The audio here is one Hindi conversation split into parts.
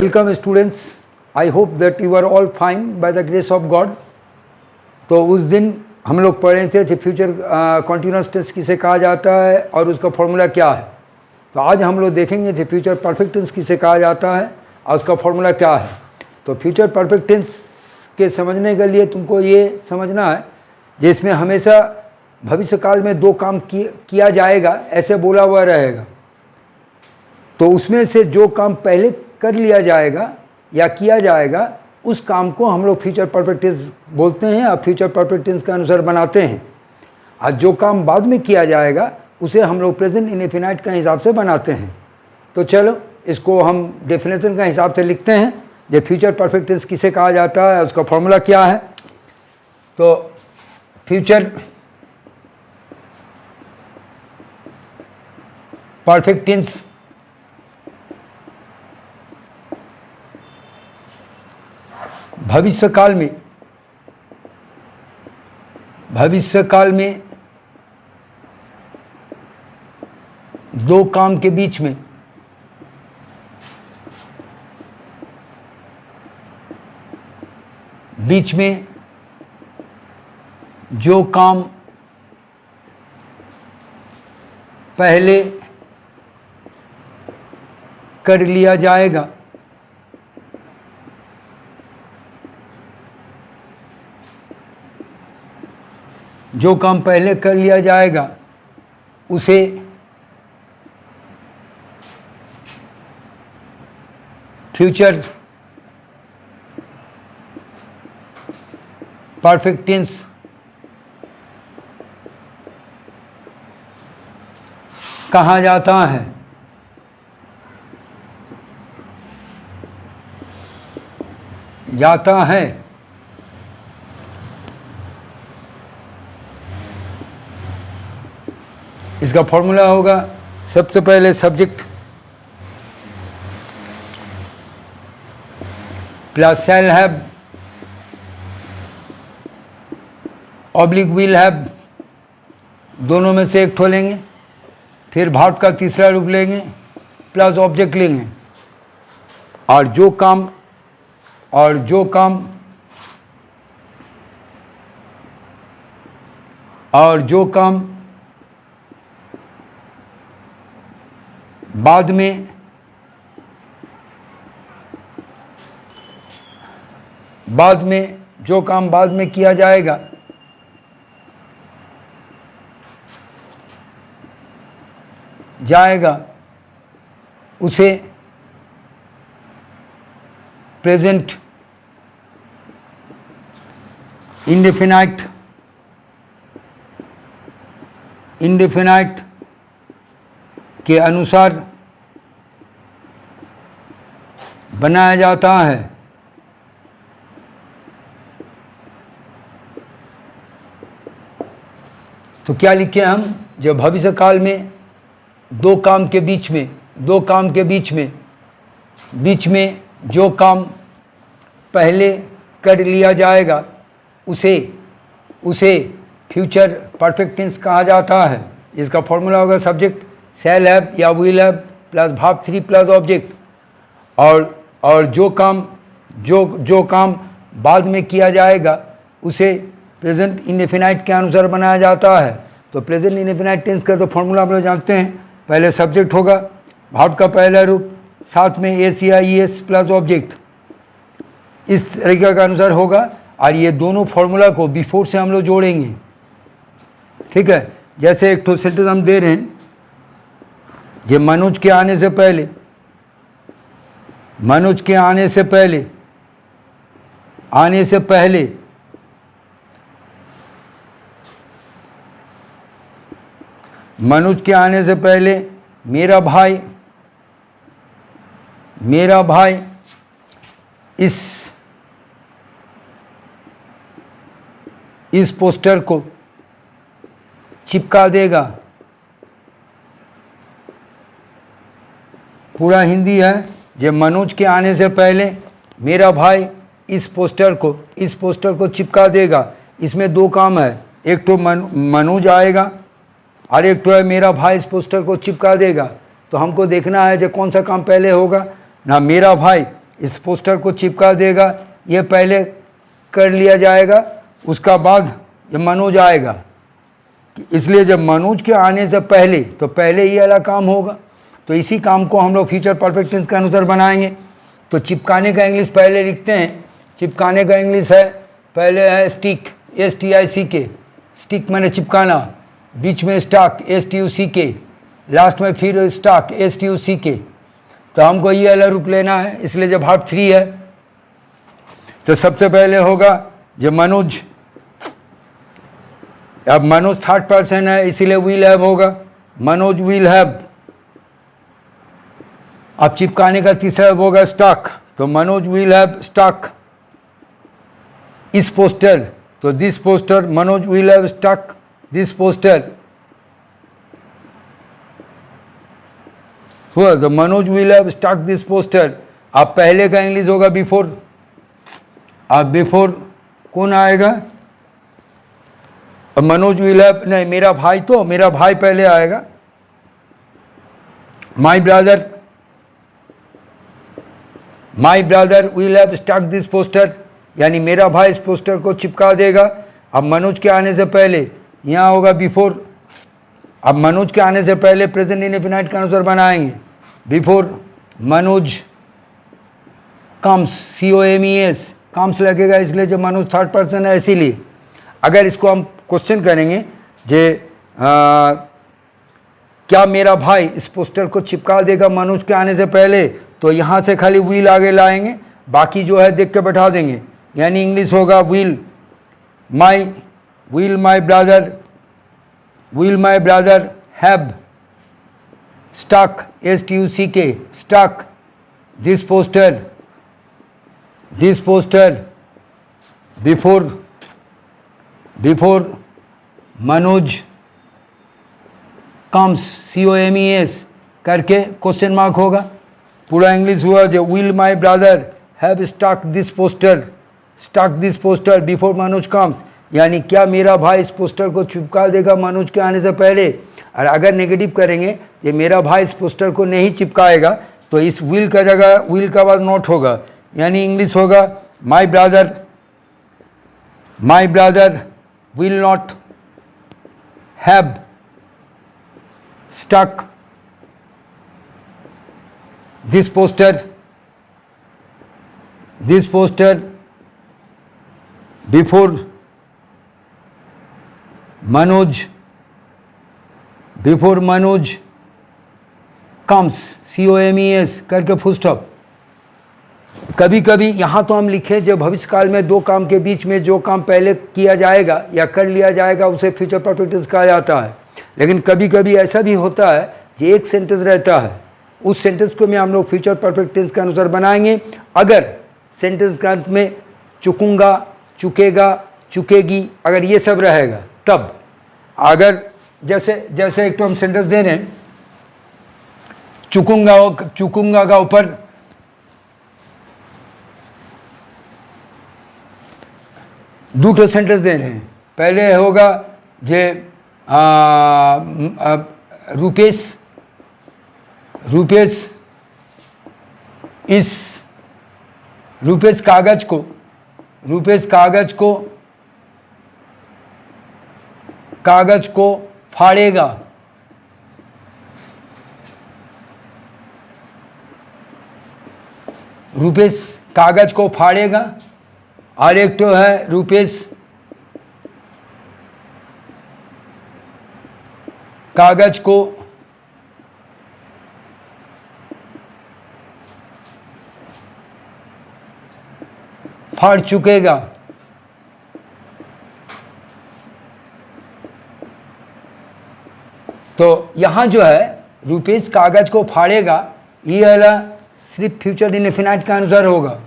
Welcome students, I hope that you are all fine by the grace of God. तो उस दिन हम लोग पढ़े थे कि फ्यूचर कॉन्टिन्यूस टेंस किसे कहा जाता है और उसका फॉर्मूला क्या है। तो आज हम लोग देखेंगे कि फ्यूचर परफेक्ट टेंस किसे कहा जाता है और उसका फॉर्मूला क्या है। तो फ्यूचर परफेक्ट टेंस के समझने के लिए तुमको ये समझना है जिसमें हमेशा भविष्य काल में दो काम किया जाएगा ऐसे बोला हुआ रहेगा। तो उसमें से जो काम पहले कर लिया जाएगा या किया जाएगा उस काम को हम लोग फ्यूचर परफेक्ट टेंस बोलते हैं और फ्यूचर परफेक्ट टेंस के अनुसार बनाते हैं। और जो काम बाद में किया जाएगा उसे हम लोग प्रेजेंट इंडेफिनाइट का हिसाब से बनाते हैं। तो चलो इसको हम डेफिनेशन का हिसाब से लिखते हैं जो फ्यूचर परफेक्ट टेंस किसे कहा जाता है, उसका फॉर्मूला क्या है। तो फ्यूचर परफेक्ट टेंस भविष्य काल में दो काम के बीच में जो काम पहले कर लिया जाएगा उसे फ्यूचर परफेक्ट टेंस कहा जाता है। इसका फॉर्मूला होगा सबसे पहले subject plus shall have oblique will have, दोनों में से एक ठो लेंगे, फिर भार्ब का तीसरा रूप लेंगे प्लस ऑब्जेक्ट लेंगे और जो काम बाद में किया जाएगा उसे प्रेजेंट इंडेफिनाइट के अनुसार बनाया जाता है। तो क्या लिखे हम, जब भविष्य काल में दो काम के बीच में जो काम पहले कर लिया जाएगा उसे फ्यूचर परफेक्ट टेंस कहा जाता है। इसका फॉर्मूला होगा सब्जेक्ट शैल हैव या will have plus verb 3 plus object और जो काम बाद में किया जाएगा उसे प्रेजेंट इंडेफिनाइट के अनुसार बनाया जाता है। तो प्रेजेंट इंडेफिनाइट टेंस का तो फॉर्मूला आप लोग जानते हैं, पहले सब्जेक्ट होगा, भार्ब का पहला रूप, साथ में एस या ई एस प्लस ऑब्जेक्ट, इस तरीके का अनुसार होगा। और ये दोनों फॉर्मूला को बिफोर से हम लोग जोड़ेंगे, ठीक है। जैसे एक तो सेंटेंस हम दे रहे हैं, ये मनोज के आने से पहले मनोज के आने से पहले मेरा भाई इस पोस्टर को चिपका देगा। पूरा हिंदी है, जब मनोज के आने से पहले मेरा भाई इस पोस्टर को चिपका देगा। इसमें दो काम है, एक तो मनोज आएगा और एक तो है मेरा भाई इस पोस्टर को चिपका देगा। तो हमको देखना है जो कौन सा काम पहले होगा ना, मेरा भाई इस पोस्टर को चिपका देगा, ये पहले कर लिया जाएगा, उसका बाद ये मनोज आएगा। इसलिए जब मनोज के आने से पहले तो पहले ये वाला काम होगा। तो इसी काम को हम लोग फ्यूचर परफेक्ट टेंस के अनुसार बनाएंगे। तो चिपकाने का इंग्लिश पहले लिखते हैं। चिपकाने का इंग्लिश है, पहले है स्टिक, STICK, स्टिक मैंने चिपकाना, बीच में स्टॉक, STUCK, लास्ट में फिर स्टॉक, STUCK। तो हमको ये वाला रूप लेना है, इसलिए जब हाफ 3 है तो सबसे पहले होगा जब मनोज, अब मनोज थर्ड पर्सन है इसीलिए विल हैव होगा, मनोज विल हैव। अब चिपकाने का तीसरा होगा स्टॉक, तो मनोज विल हैव स्टॉक इस पोस्टर, तो this poster, Manoj will have stock this poster हुआ, तो Manoj will have stock this poster. अब पहले का इंग्लिश होगा बिफोर। अब बिफोर कौन आएगा? अब मनोज विल हैव, नहीं मेरा भाई, तो मेरा भाई पहले आएगा, my brother will have stock this poster, यानी मेरा भाई इस पोस्टर को चिपका देगा। अब मनोज के आने से पहले यहाँ होगा बिफोर। अब मनोज के आने से पहले प्रेजेंट इंडेफिनाइट के अनुसार बनाएंगे, before Manoj comes, COMES, comes लगेगा इसलिए जब मनोज थर्ड पर्सन है इसीलिए। अगर इसको हम क्वेश्चन करेंगे जे क्या मेरा भाई इस पोस्टर को चिपका देगा मनोज के आने से पहले, तो यहाँ से खाली विल आगे लाएंगे, बाकी जो है देख के बैठा देंगे। यानी इंग्लिश होगा will my brother have stock, STUCK, stock this poster before Manoj comes, COMES करके क्वेश्चन मार्क होगा। पूरा इंग्लिश हुआ जो will my brother have stock this poster before Manoj comes, यानी क्या मेरा भाई इस पोस्टर को चिपका देगा मनोज के आने से पहले। और अगर नेगेटिव करेंगे ये मेरा भाई इस पोस्टर को नहीं चिपकाएगा, तो इस विल का जगह विल का बाद नॉट होगा, यानी इंग्लिश होगा my brother will not have stock this poster before Manoj comes, COMES करके फुल स्टॉप। कभी कभी यहाँ तो हम लिखें जब भविष्य काल में दो काम के बीच में जो काम पहले किया जाएगा या कर लिया जाएगा उसे फ्यूचर परफेक्ट टेंस कहा जाता है। लेकिन कभी कभी ऐसा भी होता है कि एक सेंटेंस रहता है, उस सेंटेंस को में हम लोग फ्यूचर परफेक्ट टेंस के अनुसार बनाएंगे। अगर सेंटेंस का अंत में चुकूंगा, चुकेगा, चुकेगी, अगर ये सब रहेगा तब। अगर जैसे एक तो हम सेंटेंस दे रहे हैं, चुकूंगा का ऊपर दो सेंटेंस दे रहे हैं। पहले होगा जे रुपेश कागज को फाड़ेगा। रुपेश कागज को फाड़ेगा। और एक तो है रुपेश कागज को फाड़ चुकेगा। तो यहाँ जो है रुपेश कागज को फाड़ेगा, ये वाला सिर्फ फ्यूचर इंडेफिनाइट के अनुसार होगा।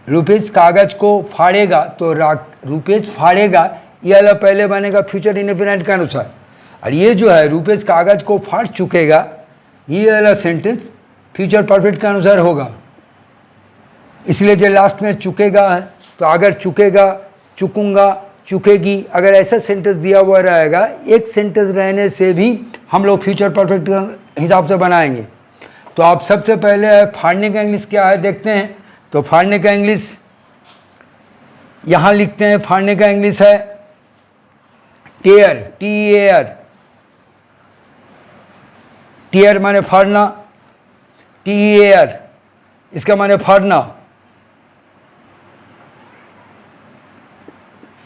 रुपेश कागज को फाड़ेगा, तो रुपेश फाड़ेगा ये वाला पहले बनेगा फ्यूचर इंडेफिनाइट के अनुसार। और ये जो है रुपेश कागज को फाड़ चुकेगा, ये वाला सेंटेंस फ्यूचर परफेक्ट के अनुसार होगा। इसलिए जो लास्ट में चुकेगा है, तो अगर चुकेगा, चुकूंगा, चुकेगी, अगर ऐसा सेंटेंस दिया हुआ रहेगा, एक सेंटेंस रहने से भी हम लोग फ्यूचर परफेक्ट के हिसाब से बनाएंगे। तो आप सबसे पहले फाड़ने का इंग्लिश क्या है देखते हैं। तो फाड़ने का इंग्लिश यहाँ लिखते हैं, फाड़ने का इंग्लिश है टेयर, TEAR। टेयर माने फाड़ना, TEAR इसका माने फाड़ना,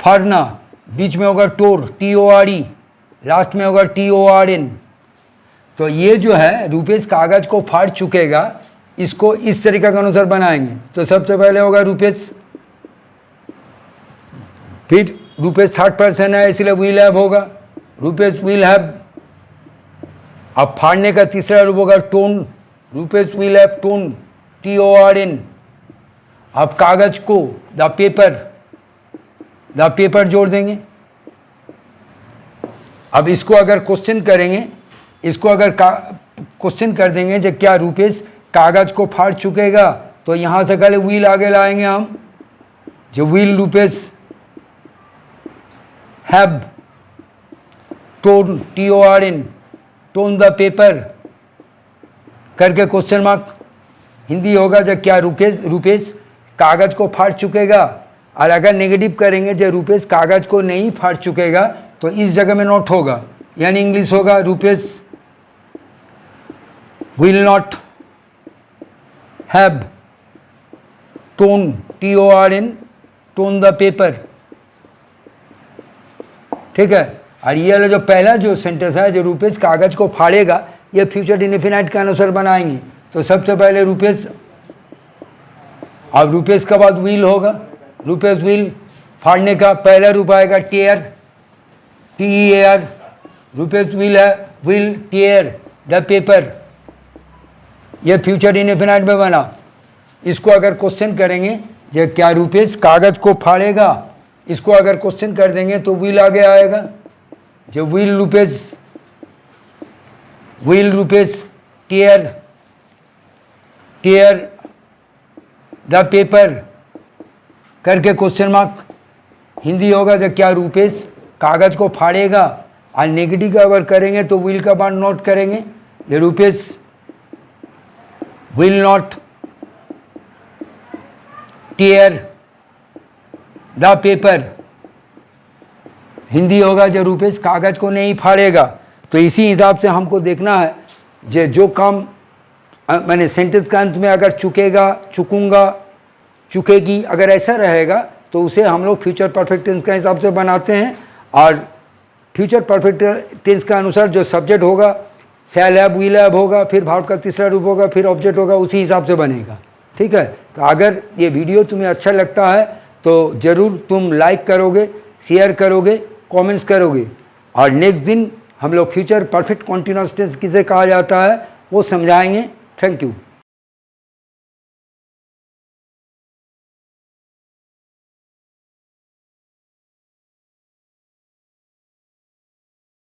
फाड़ना। बीच में होगा टोर, TORE, लास्ट में होगा TORN। तो ये जो है रुपेश कागज को फाड़ चुकेगा, इसको इस तरीका के अनुसार बनाएंगे। तो सबसे पहले होगा रुपेश, फिर रुपेश थर्ड पर्सन है इसलिए विल हैव होगा, रुपेश विल हैव। अब फाड़ने का तीसरा रूप होगा tone, Rupesh will have tone, TORN। अब कागज को द पेपर जोड़ देंगे। अब इसको अगर क्वेश्चन करेंगे, इसको अगर क्वेश्चन कर देंगे जो क्या रुपेश कागज को फाड़ चुकेगा, तो यहाँ से पहले विल आगे लाएंगे हम, जो will Rupesh have tone, TORN, tone the paper करके क्वेश्चन मार्क। हिंदी होगा जो क्या रुपेश कागज को फाड़ चुकेगा। और अगर नेगेटिव करेंगे जो रुपेश कागज को नहीं फाड़ चुकेगा, तो इस जगह में नॉट होगा, यानी इंग्लिश होगा Rupesh will not have tone, TORN, tone the paper. ठीक है। और ये जो पहला जो सेंटेंस है जो रुपेश कागज को फाड़ेगा, ये फ्यूचर इंडेफिनाइट के अनुसार बनाएंगे। तो सबसे पहले रुपेश, अब रुपेश के बाद विल होगा, रुपेश विल। फाड़ने का पहला रूप आएगा टेयर, TEAR, Rupesh will tier the paper. ये फ्यूचर इंडेफिनाइट में बना। इसको अगर क्वेश्चन करेंगे जो क्या रुपेश कागज को फाड़ेगा, इसको अगर क्वेश्चन कर देंगे तो विल आगे आएगा, जो will Rupesh tier the paper करके क्वेश्चन मार्क। हिंदी होगा जो क्या रुपेश कागज को फाड़ेगा। और नेगेटिव का अगर करेंगे तो विल का बात नोट करेंगे, ये Rupesh will not tier the paper. Hindi होगा जो रुपेश कागज को नहीं फाड़ेगा। तो इसी हिसाब से हमको देखना है जो काम मैंने सेंटेंस का अंत में अगर चुकेगा, चुकूंगा, चुकेगी, अगर ऐसा रहेगा तो उसे हम लोग फ्यूचर परफेक्ट टेंस का हिसाब से बनाते हैं। और फ्यूचर परफेक्ट टेंस के अनुसार जो सब्जेक्ट होगा शैल हैव, विल हैव होगा, फिर भाव का तीसरा रूप होगा, फिर ऑब्जेक्ट होगा, उसी हिसाब से बनेगा। ठीक है। तो अगर ये वीडियो तुम्हें अच्छा लगता है तो ज़रूर तुम लाइक करोगे, शेयर करोगे, कमेंट्स करोगे। और नेक्स्ट दिन हम लोग फ्यूचर परफेक्ट कॉन्टिन्यूअस टेंस किसे कहा जाता है वो समझाएंगे। Thank you.